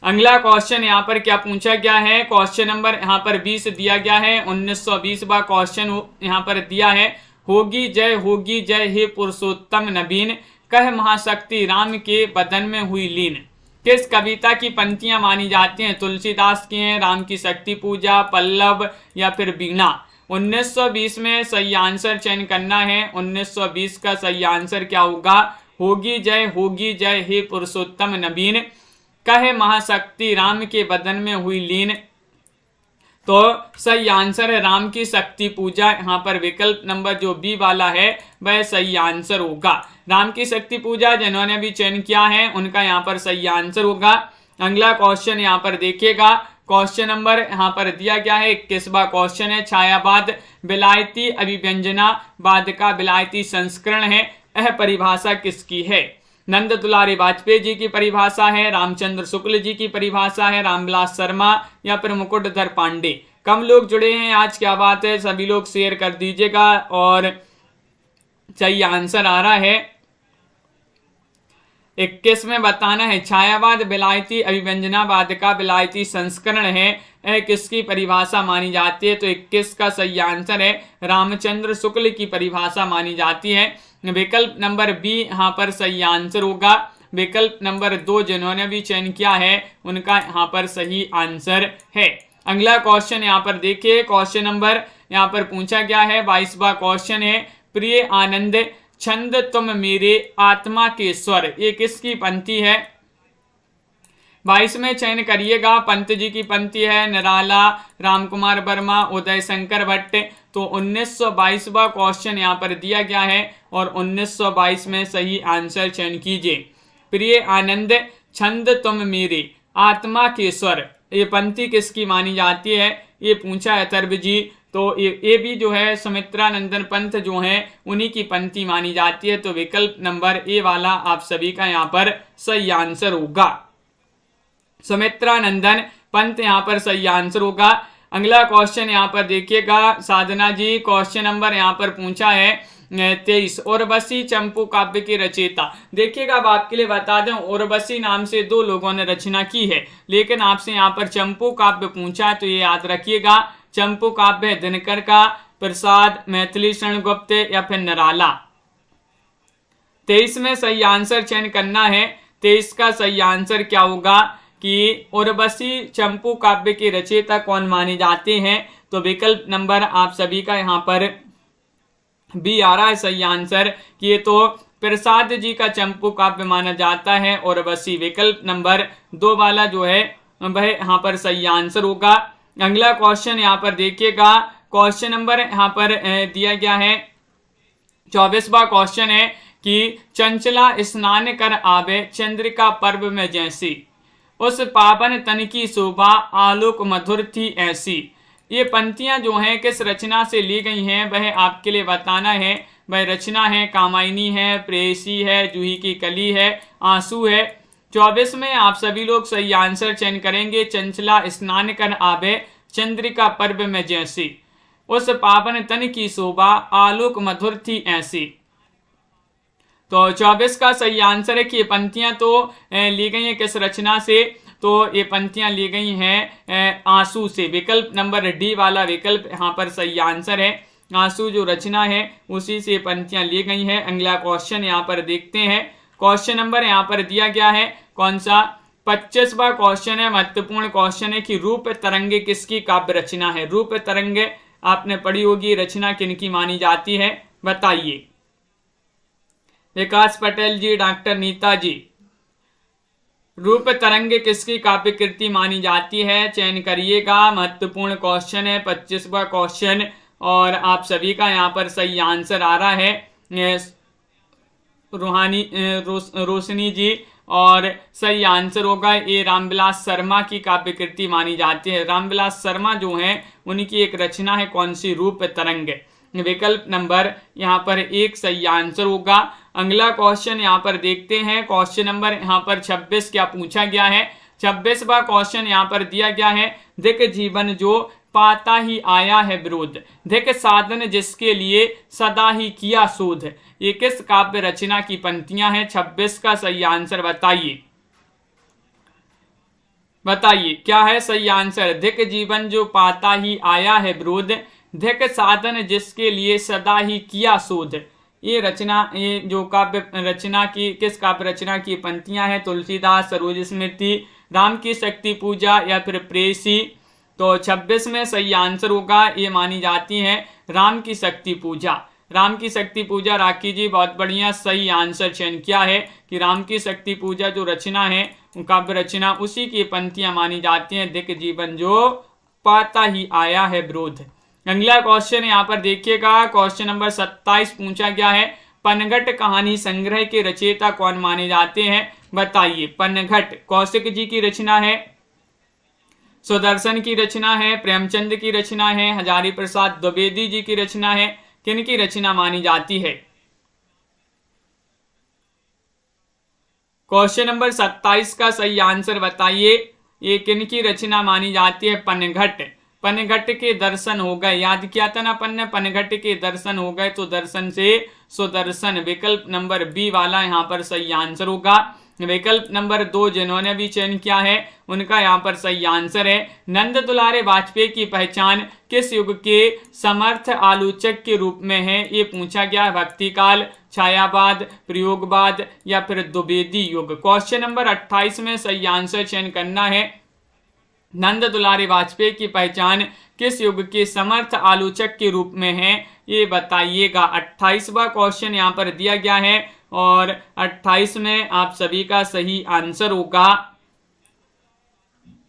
अगला क्वेश्चन यहाँ पर क्या पूछा गया है, क्वेश्चन नंबर यहाँ पर 20 दिया गया है। 1920वां क्वेश्चन यहाँ पर दिया है, होगी जय हे पुरुषोत्तम नवीन, कह महाशक्ति राम के बदन में हुई लीन। किस कविता की पंक्तियां मानी जाती हैं, तुलसीदास की हैं, राम की शक्ति पूजा, पल्लव, या फिर वीणा। 1920 में सही आंसर चयन करना है। 1920 का सही आंसर क्या होगा, होगी जय हे पुरुषोत्तम नवीन, कहे महाशक्ति राम के बदन में हुई लीन। तो सही आंसर है राम की शक्ति पूजा। यहाँ पर विकल्प नंबर जो बी वाला है वह सही आंसर होगा। राम की शक्ति पूजा जिन्होंने भी चयन किया है उनका यहाँ पर सही आंसर होगा। अगला क्वेश्चन यहाँ पर देखिएगा, क्वेश्चन नंबर यहाँ पर दिया गया है 21वां क्वेश्चन है, छायावाद विलायती अभिव्यंजनावाद का विलायती संस्करण है, यह परिभाषा किसकी है। नंद दुलारी वाजपेयी जी की परिभाषा है, रामचंद्र शुक्ल जी की परिभाषा है, रामविलास शर्मा, या फिर मुकुटधर पांडे। कम लोग जुड़े हैं आज, क्या बात है, सभी लोग शेयर कर दीजिएगा। और सही आंसर आ रहा है 21 में बताना है, छायावाद विलायती अभिव्यंजनावाद का विलायती संस्करण है, यह किसकी परिभाषा मानी जाती है। तो 21 का सही आंसर है रामचंद्र शुक्ल की परिभाषा मानी जाती है। विकल्प नंबर बी यहाँ पर सही आंसर होगा। विकल्प नंबर 2 जिन्होंने भी चयन किया है उनका यहाँ पर सही आंसर है। अगला क्वेश्चन यहाँ पर देखिए, क्वेश्चन नंबर यहाँ पर पूछा गया है 22वां क्वेश्चन है, प्रिय आनंद छंद तुम मेरे आत्मा के स्वर, ये किसकी पंक्ति है। 22 में चयन करिएगा, पंत जी की पंक्ति है, निराला, रामकुमार वर्मा, उदय शंकर भट्ट। तो 1922वां क्वेश्चन यहाँ पर दिया गया है और 1922 में सही आंसर चयन कीजिए। प्रिय आनंद छंद तुम मेरे आत्मा के स्वर, ये पंक्ति किसकी मानी जाती है, ये पूछा है अथर्व जी। तो ये भी जो है सुमित्रा नंदन पंत जो है उन्हीं की पंक्ति मानी जाती है। तो विकल्प नंबर ए वाला आप सभी का यहाँ पर सही आंसर होगा, सुमित्रा नंदन पंत यहाँ पर सही आंसर होगा। अगला क्वेश्चन यहाँ पर देखिएगा साधना जी, क्वेश्चन नंबर यहाँ पर पूछा है 23, उर्वशी चंपू काव्य की रचयिता। देखिएगा अब आपके लिए बता दें, उर्वशी नाम से 2 लोगों ने रचना की है, लेकिन आपसे यहाँ पर चंपू काव्य पूछा है तो ये याद रखिएगा, चंपू काव्य है दिनकर का, प्रसाद, मैथिली शरण गुप्त, या फिर निराला। 23 में सही आंसर चयन करना है। 23 का सही आंसर क्या होगा कि उर्वशी चंपू काव्य के रचयिता कौन माने जाते हैं। तो विकल्प नंबर आप सभी का यहाँ पर बी आ रहा है सही आंसर कि ये तो प्रसाद जी का चंपू काव्य माना जाता है उर्वशी। विकल्प नंबर 2 वाला जो है वह यहाँ पर सही आंसर होगा। अगला क्वेश्चन यहाँ पर देखिएगा, क्वेश्चन नंबर यहाँ पर दिया गया है 24वां क्वेश्चन है कि चंचला स्नान कर आवे चंद्रिका पर्व में जैसी, उस पावन तन की शोभा आलोक मधुर थी ऐसी। ये पंक्तियां जो हैं किस रचना से ली गई हैं वह आपके लिए बताना है। वह रचना है कामायनी है, प्रेयसी है, जूही की कली है, आंसू है। 24 में आप सभी लोग सही आंसर चयन करेंगे। चंचला स्नान कर आवे चंद्रिका पर्व में जैसी, उस पावन तन की शोभा आलोक मधुर थी ऐसी। तो 24 का सही आंसर है कि ये पंक्तियां तो ली गई हैं किस रचना से, तो ये पंक्तियां ली गई हैं आंसू से। विकल्प नंबर डी वाला विकल्प यहाँ पर सही आंसर है। आंसू जो रचना है उसी से पंक्तियां ली गई हैं। अगला क्वेश्चन यहाँ पर देखते हैं। क्वेश्चन नंबर यहाँ पर दिया गया है कौन सा, 25वां क्वेश्चन है, महत्वपूर्ण क्वेश्चन है कि रूप तरंगे किसकी काव्य रचना है। रूप तरंगे आपने पढ़ी होगी, रचना किनकी मानी जाती है, बताइए। विकास पटेल जी, डॉक्टर नीता जी, रूप तरंगे किसकी काव्य कृति मानी जाती है, चयन करिएगा। महत्वपूर्ण क्वेश्चन है 25वां क्वेश्चन, और आप सभी का यहाँ पर सही आंसर आ रहा है रोशनी जी, और सही आंसर होगा ये रामविलास शर्मा की काव्य कृति मानी जाती है। रामविलास शर्मा जो हैं उनकी एक रचना है कौन सी, रूप तरंग। विकल्प नंबर यहाँ पर 1 सही आंसर होगा। अगला क्वेश्चन यहाँ पर देखते हैं। क्वेश्चन नंबर यहाँ पर 26 क्या पूछा गया है। 26वां क्वेश्चन यहाँ पर दिया गया है, देख जीवन जो पाता ही आया है विरोध, देख साधन जिसके लिए सदा ही किया शोध। ये किस काव्य रचना की पंक्तियां हैं। 26 का सही आंसर बताइए, बताइए क्या है सही आंसर। धिक जीवन जो पाता ही आया है विरोध, धिक साधन जिसके लिए सदा ही किया शोध। ये रचना, ये जो काव्य रचना की किस काव्य रचना की पंक्तियां हैं। तुलसीदास, सरोज स्मृति, राम की शक्ति पूजा या फिर प्रेयसी। तो 26 में सही आंसर होगा, ये मानी जाती है राम की शक्ति पूजा। राम की शक्ति पूजा, राखी जी बहुत बढ़िया सही आंसर चयन किया है कि राम की शक्ति पूजा जो रचना है काव्य रचना, उसी की पंक्तियां मानी जाती हैं, धिक जीवन जो पाता ही आया है विरोध। अगला क्वेश्चन यहाँ पर देखिएगा, क्वेश्चन नंबर 27 पूछा गया है, पनघट कहानी संग्रह के रचयिता कौन माने जाते हैं, बताइए। पनघट कौशिक जी की रचना है, सुदर्शन की रचना है, प्रेमचंद की रचना है, हजारी प्रसाद द्विवेदी जी की रचना है, किन की रचना मानी जाती है। क्वेश्चन नंबर 27 का सही आंसर बताइए, ये किन की रचना मानी जाती है। पनघट। पनघट के दर्शन हो गए, याद किया था ना अपन ने, पनघट के दर्शन हो गए तो दर्शन से सुदर्शन। विकल्प नंबर बी वाला यहाँ पर सही आंसर होगा। विकल्प नंबर 2 जिन्होंने भी चयन किया है उनका यहाँ पर सही आंसर है। नंद दुलारे वाजपेयी की पहचान किस युग के समर्थ आलोचक के रूप में है, ये पूछा गया है। भक्ति काल, छायावाद, प्रयोगवाद या फिर द्विवेदी युग। क्वेश्चन नंबर 28 में सही आंसर चयन करना है। नंद दुलारे वाजपेयी की पहचान किस युग के समर्थ आलोचक के रूप में है, ये बताइएगा। 28वां क्वेश्चन यहाँ पर दिया गया है और 28 में आप सभी का सही आंसर होगा,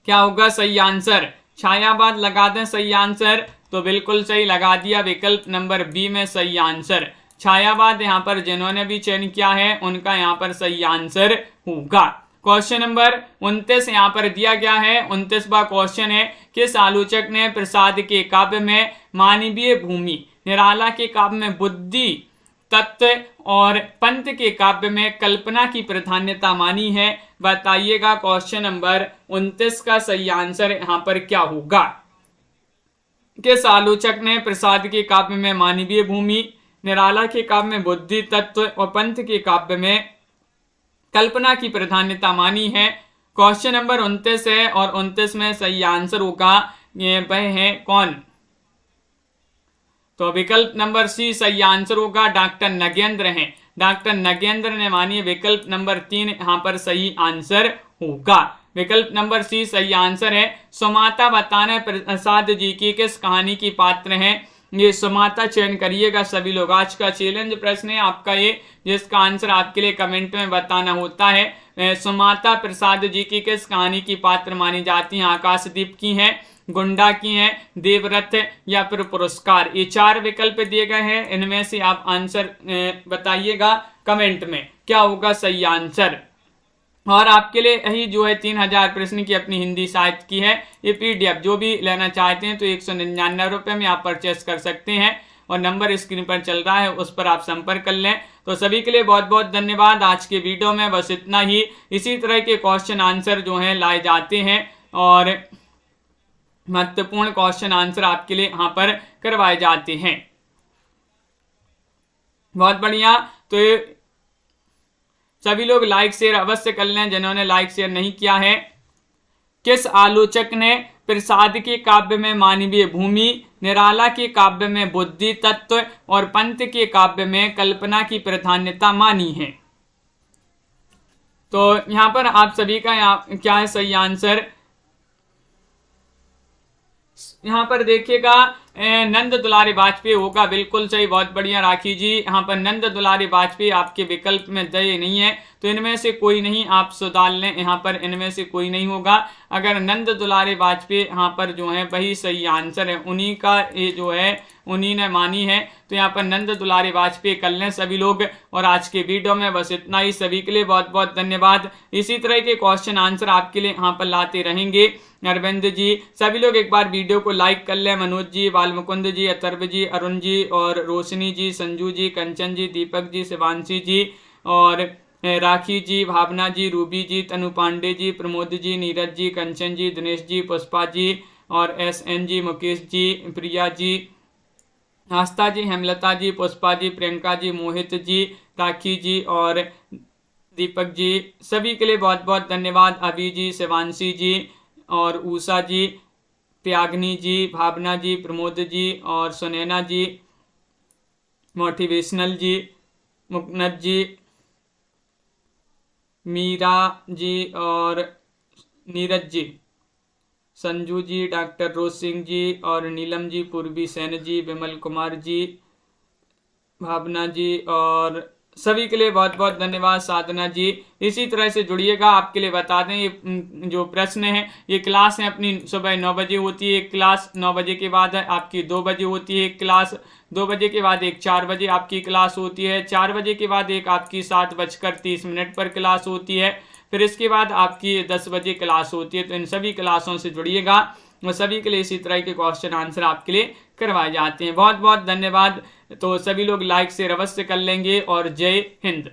क्या होगा सही आंसर। छायावाद लगा दें सही आंसर, तो बिल्कुल सही लगा दिया। विकल्प नंबर बी में सही आंसर छायावाद। यहाँ पर जिन्होंने भी चयन किया है उनका यहाँ पर सही आंसर होगा। क्वेश्चन नंबर 29 यहाँ पर दिया गया है। 29वां क्वेश्चन है, किस आलोचक ने प्रसाद के काव्य में मानवीय भूमि, निराला के काव्य में बुद्धि तत्व और पंत के काव्य में कल्पना की प्राधान्यता मानी है, बताइएगा। क्वेश्चन नंबर 29 का सही आंसर यहाँ पर क्या होगा। किस आलोचक ने प्रसाद के काव्य में मानवीय भूमि, निराला के काव्य में बुद्धि तत्व और पंत के काव्य में कल्पना की प्राधान्यता मानी है। क्वेश्चन नंबर 29 है और 29 में सही आंसर होगा, ये वह है कौन। तो विकल्प नंबर सी सही आंसर होगा, डॉक्टर नगेंद्र हैं। डॉक्टर नगेंद्र ने मानी। विकल्प नंबर 3 यहाँ पर सही आंसर होगा। विकल्प नंबर सी सही आंसर है। सुमाता बताना प्रसाद जी की किस कहानी की पात्र हैं, ये सुमाता चयन करिएगा सभी लोग। आज का चैलेंज प्रश्न है आपका ये, जिसका आंसर आपके लिए कमेंट में बताना होता है। सुमाता प्रसाद जी की किस कहानी की पात्र मानी जाती हैं? आकाशदीप की हैं, गुंडा की हैं, देवव्रत या फिर पुरस्कार। ये 4 विकल्प दिए गए हैं, इनमें से आप आंसर बताइएगा कमेंट में, क्या होगा सही आंसर। और आपके लिए यही जो है 3000 प्रश्न की अपनी हिंदी साहित्य की है ये PDF, जो भी लेना चाहते हैं तो 199 रुपये में आप परचेस कर सकते हैं, और नंबर स्क्रीन पर चल रहा है, उस पर आप संपर्क कर लें। तो सभी के लिए बहुत बहुत धन्यवाद। आज के वीडियो में बस इतना ही। इसी तरह के क्वेश्चन आंसर जो हैं लाए जाते हैं, और महत्वपूर्ण क्वेश्चन आंसर आपके लिए यहाँ पर करवाए जाते हैं। बहुत बढ़िया। तो सभी लोग लाइक शेयर अवश्य कर लें जिन्होंने लाइक शेयर नहीं किया है। किस आलोचक ने प्रसाद के काव्य में मानवीय भूमि, निराला के काव्य में बुद्धि तत्व और पंत के काव्य में कल्पना की प्राधान्यता मानी है? तो यहाँ पर आप सभी का क्या है सही आंसर? यहाँ पर देखिएगा नंद दुलारी वाजपेयी होगा, बिल्कुल सही, बहुत बढ़िया राखी जी। यहाँ पर नंद दुलारी वाजपेयी आपके विकल्प में दे नहीं है, तो इनमें से कोई नहीं, आप सुधार लें, यहाँ पर इनमें से कोई नहीं होगा। अगर नंद दुलारी वाजपेयी यहाँ पर जो है वही सही आंसर है, उन्हीं का ये जो है उन्हीं ने मानी है, तो यहाँ पर नंद दुलारी वाजपेयी कर लें सभी लोग। और आज के वीडियो में बस इतना ही। सभी के लिए बहुत बहुत धन्यवाद। इसी तरह के क्वेश्चन आंसर आपके लिए यहाँ पर लाते रहेंगे। अरविंद जी, सभी लोग एक बार वीडियो को लाइक कर लें। मनोज जी, बालमुकुंद जी, अतर्व जी, अरुण जी और रोशनी जी, संजू जी, कंचन जी, दीपक जी, शिवांशी जी और राखी जी, भावना जी, रूबी जी, तनु पांडे जी, प्रमोद जी, नीरज जी, कंचन जी, दिनेश जी, पुष्पा जी और SN जी, मुकेश जी, प्रिया जी, आस्था जी, हेमलता जी, पुष्पा जी, प्रियंका जी, मोहित जी, राखी जी और दीपक जी। सभी के लिए बहुत बहुत धन्यवाद। अभी जी, शिवांशी जी और उषा जी, त्यागनी जी, भावना जी, प्रमोद जी और सुनैना जी, मोटिवेशनल जी, मुकनद जी, मीरा जी और नीरज जी, संजू जी, डॉक्टर रोज सिंह जी और नीलम जी, पूर्वी सैन जी, विमल कुमार जी, भावना जी और सभी के लिए बहुत बहुत धन्यवाद। साधना जी, इसी तरह से जुड़िएगा। आपके लिए बता दें ये जो प्रश्न है ये क्लास है अपनी सुबह 9 बजे होती है एक क्लास, 9 बजे के बाद आपकी 2 बजे होती है एक क्लास, 2 बजे के बाद एक 4 बजे आपकी क्लास होती है, 4 बजे के बाद एक आपकी 7:30 पर क्लास होती है, फिर इसके बाद आपकी 10 बजे क्लास होती है। तो इन सभी क्लासों से जुड़िएगा और सभी के लिए इसी तरह के क्वेश्चन आंसर आपके लिए करवाए जाते हैं। बहुत बहुत धन्यवाद। तो सभी लोग लाइक शेयर अवश्य कर लेंगे और जय हिंद।